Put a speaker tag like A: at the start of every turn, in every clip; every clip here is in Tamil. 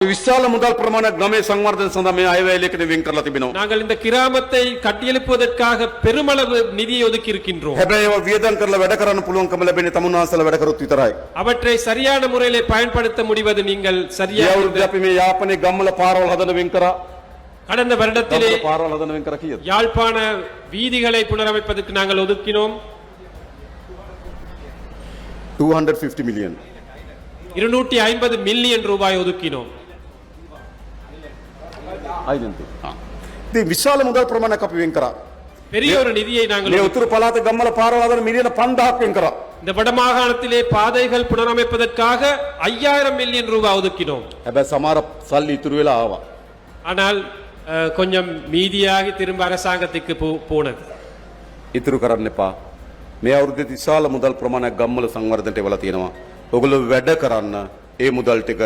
A: විශාල මුදල් ප්‍රමාණයක් ගමේ සංවර්ධන සඳහා මේ අයවැය ලේඛනය වෙන් කරලා තිබෙනවා.
B: நாங்கள் இந்த கிராமத்தை கட்டியெழுப்புவதற்காக பெருமளவு நிதியை ஒதுக்கி இருக்கின்றோம்.
A: හැබැයි ඒවා වියදම් කරලා වැඩ කරන්න පුළුවන්කම ලැබෙන්නේ තමුන්වහන්සේලා වැඩ කරොත් විතරයි.
B: அவற்றை சரியான முறையிலே பயன்படுத்த முடிவது நீங்கள்
A: මේ
B: சரியாக
A: අවුරුද්දේ අපි මේ යාපනයේ ගම්වල පාරවල් හදන වෙන් කරා.
B: கடந்த வருடத்திலே
A: ගම්වල පාරවල් හදන වෙන් කරා කීයද?
B: யாழ்ப்பாண வீதிகளை புனரமைப்பதற்கு நாங்கள் ஒதுக்கினோம்
A: 250 million.
B: 250 மில்லியன் ரூபாய் ஒதுக்கினோம்.
A: ආයිදන්ති. ඉතින් විශාල මුදල් ප්‍රමාණයක් අපි වෙන් කරා.
B: பெரிய ஒரு நிதியை நாங்கள்
A: මේ උතුරු පළාත ගම්වල පාරවල් හදන මිලියන 5000ක් වෙන් කරා.
B: இந்த வடமாகாணத்திலே பாதைகள் புனரமைப்பதற்காக 5000 மில்லியன் ரூபாய் ஒதுக்கினோம்.
A: හැබැයි සමහර සල්ලි ඉතුරු වෙලා ආවා.
B: ஆனால் கொஞ்சம் மீதியாகி திரும்ப அரசாங்கத்துக்கு போனது.
A: ඉතුරු කරන්න එපා. මේ අවුරුද්දේ විශාල මුදල් ප්‍රමාණයක් ගම්වල සංවර්ධනයට එවලා තියෙනවා. ඔයගොල්ලෝ වැඩ කරන්න ඒ මුදල් ටික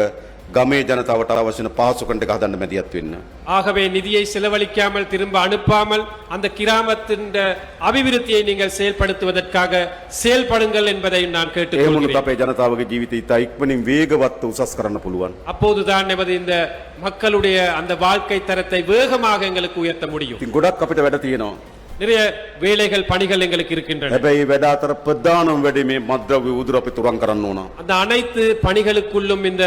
A: ගමේ ජනතාවට අවශ්‍ය වෙන පහසුකම් ටික හදන්න මැදිහත් වෙන්න.
B: ஆகவே நிதியை செலவழிக்காமல் திரும்ப அனுப்பாமல் அந்த கிராமத்தின் அபிவிருத்தியை நீங்கள் செயல்படுத்துவதற்காக செயல்படுங்கள் என்பதை நான்
A: ඒ
B: கேட்டுக்கொள்கிறேன்.
A: මොනොත් අපේ ජනතාවගේ ජීවිතය ඉතා ඉක්මනින් වේගවත් උසස් කරන්න පුළුවන්.
B: அப்போதுதான் நமது இந்த மக்களுடைய அந்த வாழ்க்கை தரத்தை வேகமாக எங்களுக்கு உயர்த்த முடியும்.
A: ඉතින් ගොඩක් අපිට වැඩ තියෙනවා.
B: நிறைய வேலைகள் பணிகள் எங்களுக்கு இருக்கின்றன.
A: හැබැයි වැඩ අතර ප්‍රධානම වැඩේ මේ මද්ද්‍රව්‍ය උදුර අපි තුරන් කරන්න ඕන.
B: அந்த அனைத்து பணிகளுக்குள்ளும் இந்த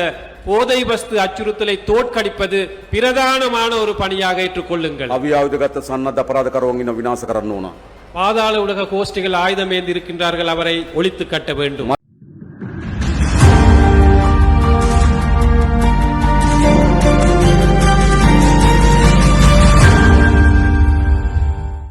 B: போதை வஸ்து அச்சுறுத்தலை தோற்கடிப்பது பிரதானமான ஒரு பணியாக ஏற்றுக்கொள்ளுங்கள்.
A: අවියාවුදගත සන්නද්ධ අපරාධකරුවන් ඉන්න විනාශ කරන්න ඕන.
B: பாதாள உலக கோஷ்டிகள் ஆயுதம் ஏந்தி இருக்கின்றார்கள், அவரை ஒழித்து கட்ட வேண்டும்.